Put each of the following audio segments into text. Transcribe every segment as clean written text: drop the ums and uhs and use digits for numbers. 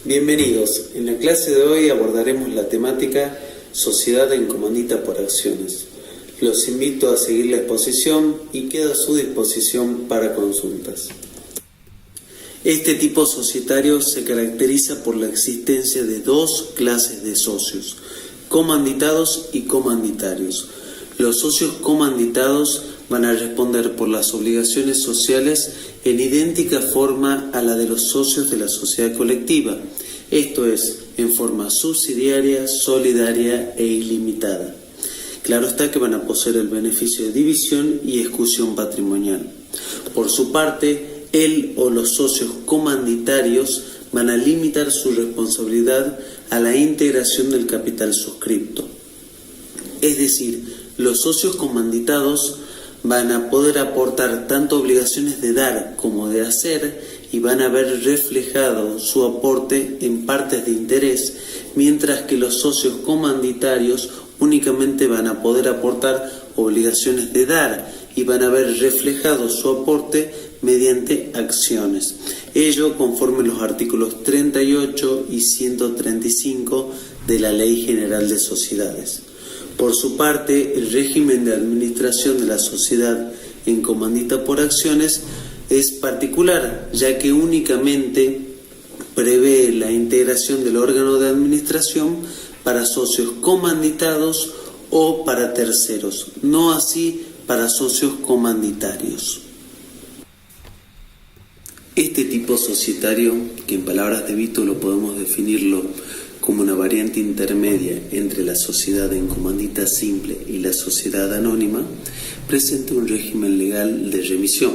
Bienvenidos. En la clase de hoy abordaremos la temática Sociedad en comandita por acciones. Los invito a seguir la exposición y quedo a su disposición para consultas. Este tipo societario se caracteriza por la existencia de dos clases de socios, comanditados y comanditarios. Los socios comanditados van a responder por las obligaciones sociales en idéntica forma a la de los socios de la sociedad colectiva, esto es, en forma subsidiaria, solidaria e ilimitada. Claro está que van a poseer el beneficio de división y exclusión patrimonial. Por su parte, él o los socios comanditarios van a limitar su responsabilidad a la integración del capital suscripto. Es decir, los socios comanditados van a poder aportar tanto obligaciones de dar como de hacer y van a ver reflejado su aporte en partes de interés, mientras que los socios comanditarios únicamente van a poder aportar obligaciones de dar y van a ver reflejado su aporte mediante acciones. Ello conforme los artículos 38 y 135 de la Ley General de Sociedades. Por su parte, el régimen de administración de la sociedad en comandita por acciones es particular, ya que únicamente prevé la integración del órgano de administración para socios comanditados o para terceros, no así para socios comanditarios. Este tipo societario, que en palabras de Vito lo podemos definirlo como una variante intermedia entre la sociedad en comandita simple y la sociedad anónima, presenta un régimen legal de remisión.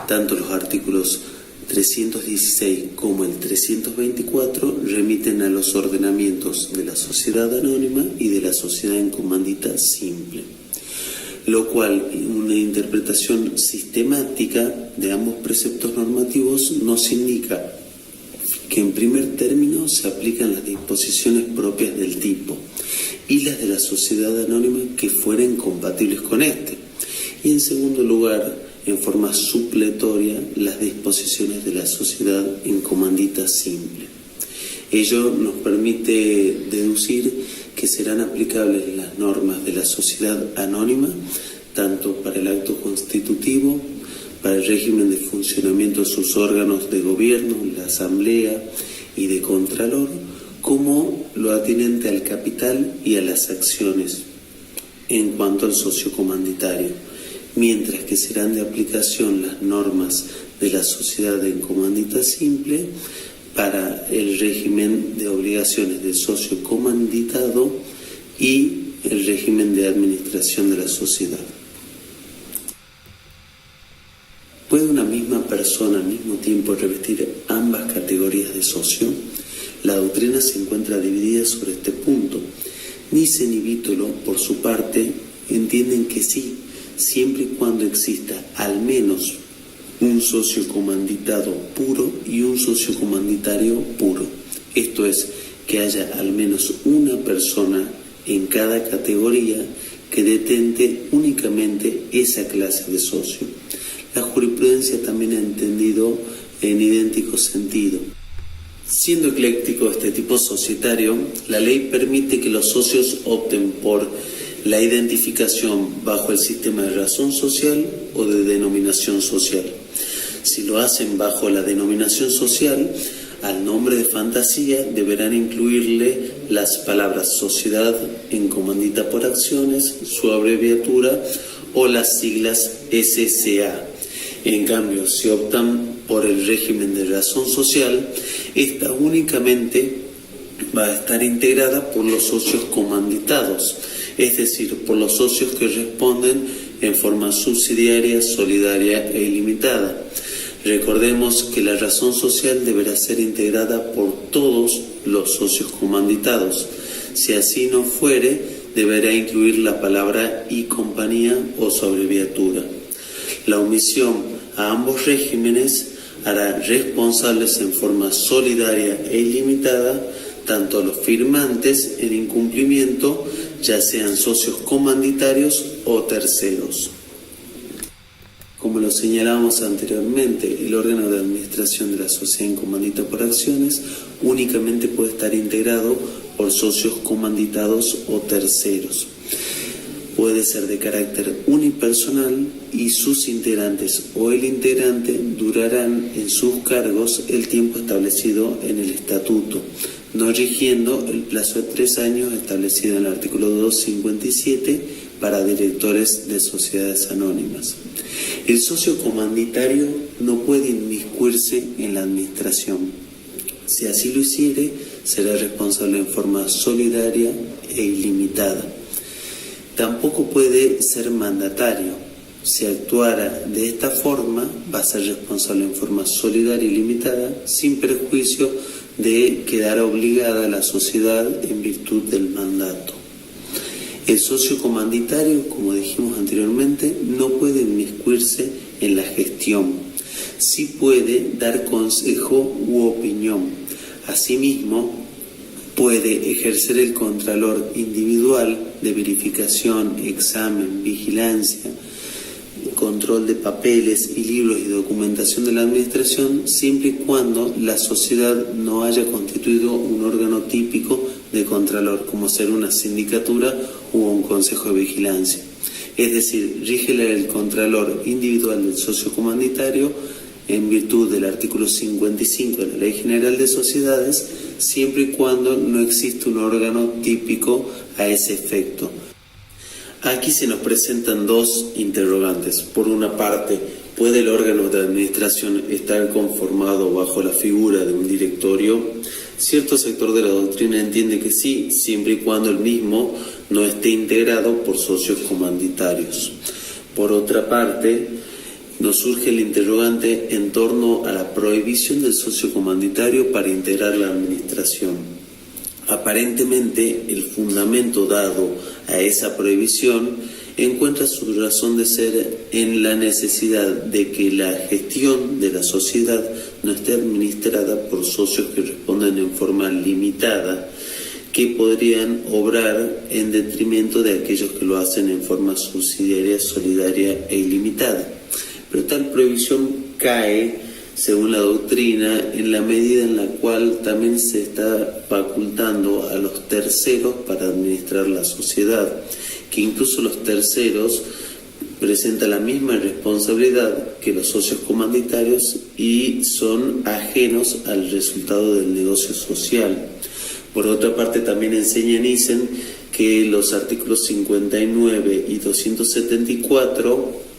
Tanto los artículos 316 como el 324 remiten a los ordenamientos de la sociedad anónima y de la sociedad en comandita simple, lo cual, en una interpretación sistemática de ambos preceptos normativos, nos indica que en primer término se aplican las disposiciones propias del tipo y las de la sociedad anónima que fueren compatibles con este, y en segundo lugar, en forma supletoria, las disposiciones de la sociedad en comandita simple. Ello nos permite deducir que serán aplicables las normas de la sociedad anónima tanto para el acto constitutivo, para el régimen de funcionamiento de sus órganos de gobierno, la asamblea y de contralor, como lo atinente al capital y a las acciones en cuanto al socio comanditario, mientras que serán de aplicación las normas de la sociedad en comandita simple para el régimen de obligaciones del socio comanditado y el régimen de administración de la sociedad. ¿Puede una misma persona al mismo tiempo revestir ambas categorías de socio? La doctrina se encuentra dividida sobre este punto. Nice y Vítolo, por su parte, entienden que sí, siempre y cuando exista al menos un socio comanditado puro y un socio comanditario puro. Esto es, que haya al menos una persona en cada categoría que detente únicamente esa clase de socio. La jurisprudencia también ha entendido en idéntico sentido. Siendo ecléctico este tipo societario, la ley permite que los socios opten por la identificación bajo el sistema de razón social o de denominación social. Si lo hacen bajo la denominación social, al nombre de fantasía deberán incluirle las palabras sociedad en comandita por acciones, su abreviatura o las siglas SCA. En cambio, si optan por el régimen de razón social, esta únicamente va a estar integrada por los socios comanditados, es decir, por los socios que responden en forma subsidiaria, solidaria e ilimitada. Recordemos que la razón social deberá ser integrada por todos los socios comanditados. Si así no fuere, deberá incluir la palabra y compañía o su abreviatura. La omisión a ambos regímenes hará responsables en forma solidaria e ilimitada tanto a los firmantes en incumplimiento, ya sean socios comanditarios o terceros. Como lo señalábamos anteriormente, el órgano de administración de la sociedad en comandita por acciones únicamente puede estar integrado por socios comanditados o terceros. Puede ser de carácter unipersonal y sus integrantes o el integrante durarán en sus cargos el tiempo establecido en el estatuto, no rigiendo el plazo de 3 años establecido en el artículo 257 para directores de sociedades anónimas. El socio comanditario no puede inmiscuirse en la administración. Si así lo hiciere, será responsable en forma solidaria e ilimitada. Tampoco puede ser mandatario. Si actuara de esta forma, va a ser responsable en forma solidaria y limitada, sin perjuicio de quedar obligada a la sociedad en virtud del mandato. El socio comanditario, como dijimos anteriormente, no puede inmiscuirse en la gestión. Sí puede dar consejo u opinión. Asimismo, puede ejercer el contralor individual de verificación, examen, vigilancia, control de papeles y libros y documentación de la administración, siempre y cuando la sociedad no haya constituido un órgano típico de contralor, como ser una sindicatura u un consejo de vigilancia. Es decir, rige el contralor individual del socio comanditario en virtud del artículo 55 de la Ley General de Sociedades, siempre y cuando no existe un órgano típico a ese efecto. Aquí se nos presentan dos interrogantes. Por una parte, ¿puede el órgano de administración estar conformado bajo la figura de un directorio? Cierto sector de la doctrina entiende que sí, siempre y cuando el mismo no esté integrado por socios comanditarios. Por otra parte, nos surge el interrogante en torno a la prohibición del socio comanditario para integrar la administración. Aparentemente, el fundamento dado a esa prohibición encuentra su razón de ser en la necesidad de que la gestión de la sociedad no esté administrada por socios que responden en forma limitada, que podrían obrar en detrimento de aquellos que lo hacen en forma subsidiaria, solidaria e ilimitada. Pero tal prohibición cae, según la doctrina, en la medida en la cual también se está facultando a los terceros para administrar la sociedad, que incluso los terceros presentan la misma responsabilidad que los socios comanditarios y son ajenos al resultado del negocio social. Por otra parte, también enseñan y dicen que los artículos 59 y 274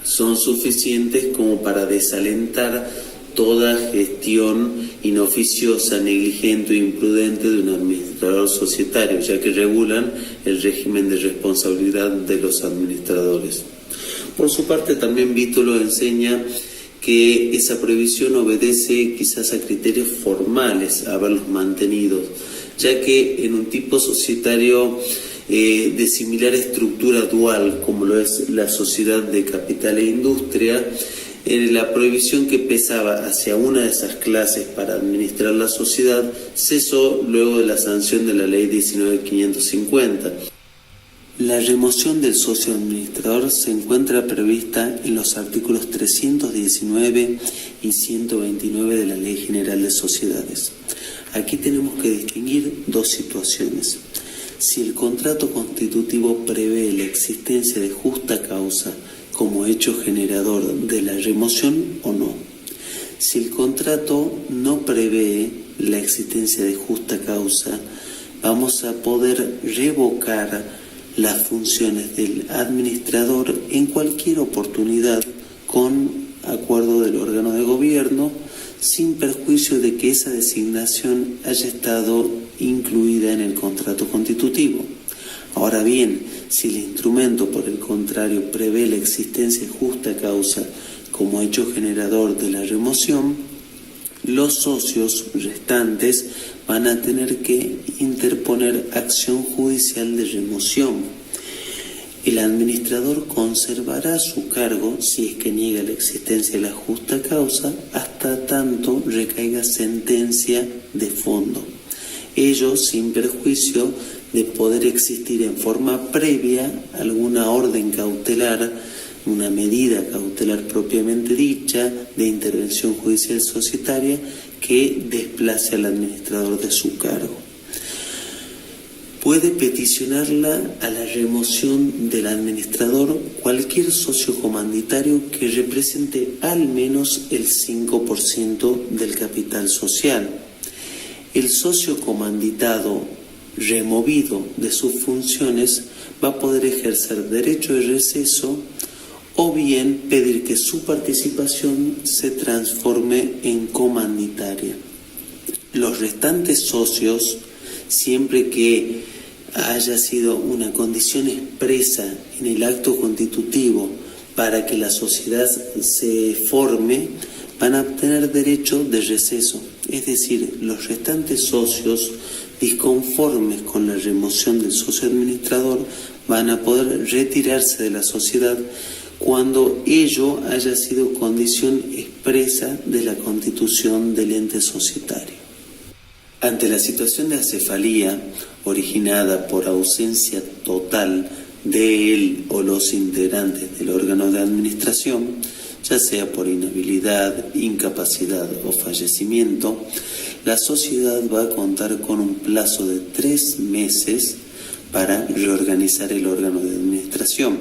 son suficientes como para desalentar toda gestión inoficiosa, negligente o imprudente de un administrador societario, ya que regulan el régimen de responsabilidad de los administradores. Por su parte, también Vítulo enseña que esa prohibición obedece quizás a criterios formales, haberlos mantenido, ya que en un tipo societario de similar estructura dual como lo es la sociedad de capital e industria, la prohibición que pesaba hacia una de esas clases para administrar la sociedad cesó luego de la sanción de la ley 19.550. La remoción del socio administrador se encuentra prevista en los artículos 319 y 129 de la Ley General de Sociedades. Aquí tenemos que distinguir dos situaciones. Si el contrato constitutivo prevé la existencia de justa causa como hecho generador de la remoción o no. Si el contrato no prevé la existencia de justa causa, vamos a poder revocar las funciones del administrador en cualquier oportunidad con acuerdo del órgano de gobierno, sin perjuicio de que esa designación haya estado incluida en el contrato constitutivo. Ahora bien, si el instrumento, por el contrario, prevé la existencia de justa causa como hecho generador de la remoción, los socios restantes van a tener que interponer acción judicial de remoción. El administrador conservará su cargo si es que niega la existencia de la justa causa hasta tanto recaiga sentencia de fondo. Ello sin perjuicio de poder existir en forma previa alguna orden cautelar una medida cautelar propiamente dicha de intervención judicial societaria que desplace al administrador de su cargo. Puede peticionarla a la remoción del administrador cualquier socio comanditario que represente al menos el 5% del capital social. El socio comanditado removido de sus funciones va a poder ejercer derecho de receso o bien pedir que su participación se transforme en comanditaria. Los restantes socios, siempre que haya sido una condición expresa en el acto constitutivo para que la sociedad se forme, van a tener derecho de receso. Es decir, los restantes socios disconformes con la remoción del socio administrador van a poder retirarse de la sociedad cuando ello haya sido condición expresa de la constitución del ente societario. Ante la situación de acefalía originada por ausencia total de él o los integrantes del órgano de administración, ya sea por inhabilidad, incapacidad o fallecimiento, la sociedad va a contar con un plazo de 3 meses para reorganizar el órgano de administración.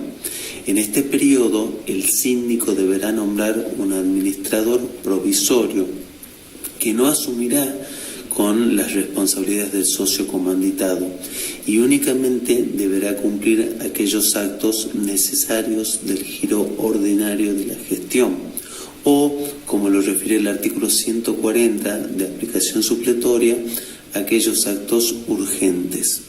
En este periodo, el síndico deberá nombrar un administrador provisorio que no asumirá con las responsabilidades del socio comanditado y únicamente deberá cumplir aquellos actos necesarios del giro ordinario de la gestión o, como lo refiere el artículo 140 de aplicación supletoria, aquellos actos urgentes.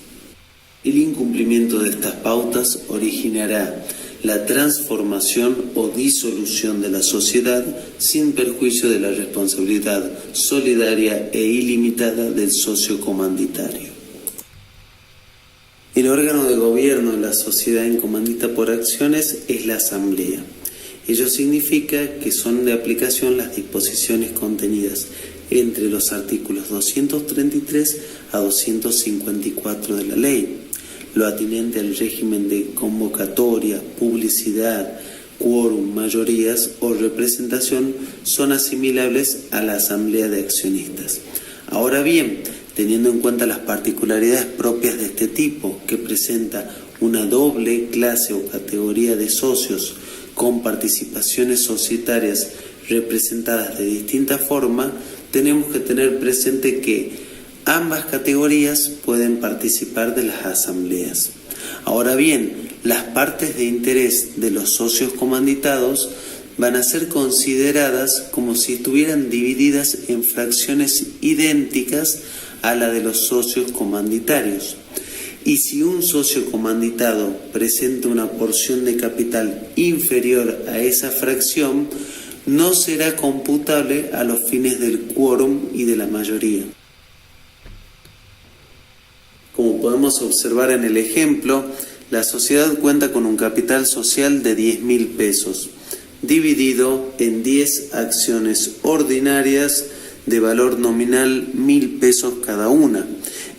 El incumplimiento de estas pautas originará la transformación o disolución de la sociedad sin perjuicio de la responsabilidad solidaria e ilimitada del socio comanditario. El órgano de gobierno de la sociedad en comandita por acciones es la asamblea. Ello significa que son de aplicación las disposiciones contenidas entre los artículos 233 a 254 de la ley. Lo atinente al régimen de convocatoria, publicidad, quórum, mayorías o representación son asimilables a la asamblea de accionistas. Ahora bien, teniendo en cuenta las particularidades propias de este tipo, que presenta una doble clase o categoría de socios con participaciones societarias representadas de distinta forma, tenemos que tener presente que ambas categorías pueden participar de las asambleas. Ahora bien, las partes de interés de los socios comanditados van a ser consideradas como si estuvieran divididas en fracciones idénticas a la de los socios comanditarios. Y si un socio comanditado presenta una porción de capital inferior a esa fracción, no será computable a los fines del quórum y de la mayoría. Como podemos observar en el ejemplo, la sociedad cuenta con un capital social de 10.000 pesos, dividido en 10 acciones ordinarias de valor nominal 1.000 pesos cada una.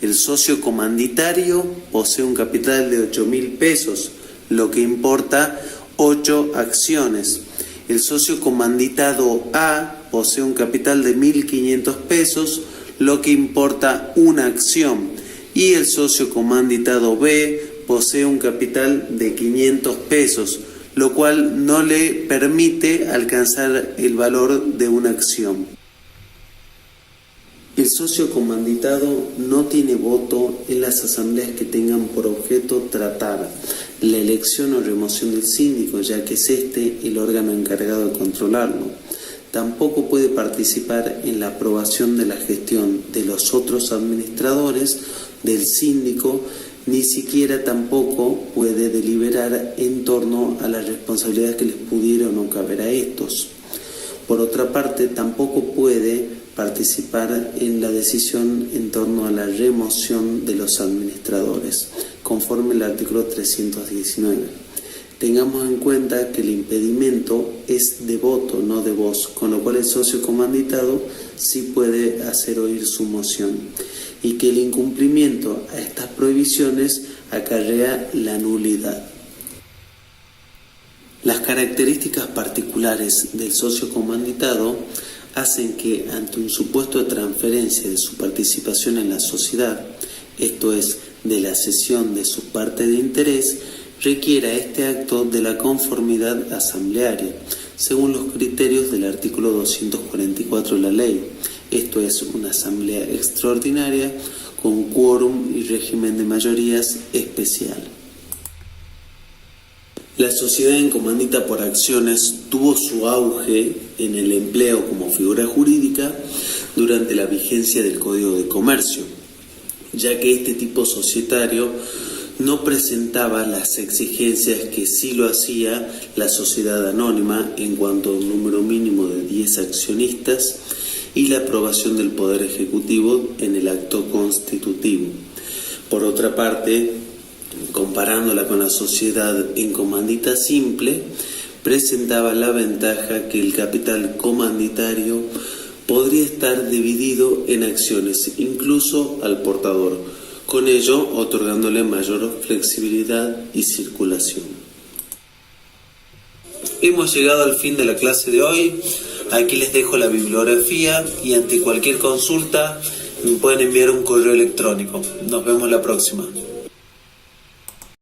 El socio comanditario posee un capital de 8.000 pesos, lo que importa 8 acciones. El socio comanditado A posee un capital de 1.500 pesos, lo que importa una acción. Y el socio comanditado B posee un capital de 500 pesos, lo cual no le permite alcanzar el valor de una acción. El socio comanditado no tiene voto en las asambleas que tengan por objeto tratar la elección o remoción del síndico, ya que es este el órgano encargado de controlarlo. Tampoco puede participar en la aprobación de la gestión de los otros administradores, del síndico, ni siquiera tampoco puede deliberar en torno a las responsabilidades que les pudiera o no caber a estos. Por otra parte, tampoco puede participar en la decisión en torno a la remoción de los administradores, conforme al artículo 319. Tengamos en cuenta que el impedimento es de voto, no de voz, con lo cual el socio comanditado sí puede hacer oír su moción, y que el incumplimiento a estas prohibiciones acarrea la nulidad. Las características particulares del socio comanditado hacen que, ante un supuesto de transferencia de su participación en la sociedad, esto es, de la cesión de su parte de interés, requiera este acto de la conformidad asamblearia, según los criterios del artículo 244 de la ley, esto es, una asamblea extraordinaria con quórum y régimen de mayorías especial. La sociedad en comandita por acciones tuvo su auge en el empleo como figura jurídica durante la vigencia del Código de Comercio, ya que este tipo societario no presentaba las exigencias que sí lo hacía la sociedad anónima en cuanto a un número mínimo de 10 accionistas y la aprobación del Poder Ejecutivo en el acto constitutivo. Por otra parte, comparándola con la sociedad en comandita simple, presentaba la ventaja que el capital comanditario podría estar dividido en acciones, incluso al portador, con ello otorgándole mayor flexibilidad y circulación. Hemos llegado al fin de la clase de hoy. Aquí les dejo la bibliografía y ante cualquier consulta me pueden enviar un correo electrónico. Nos vemos la próxima.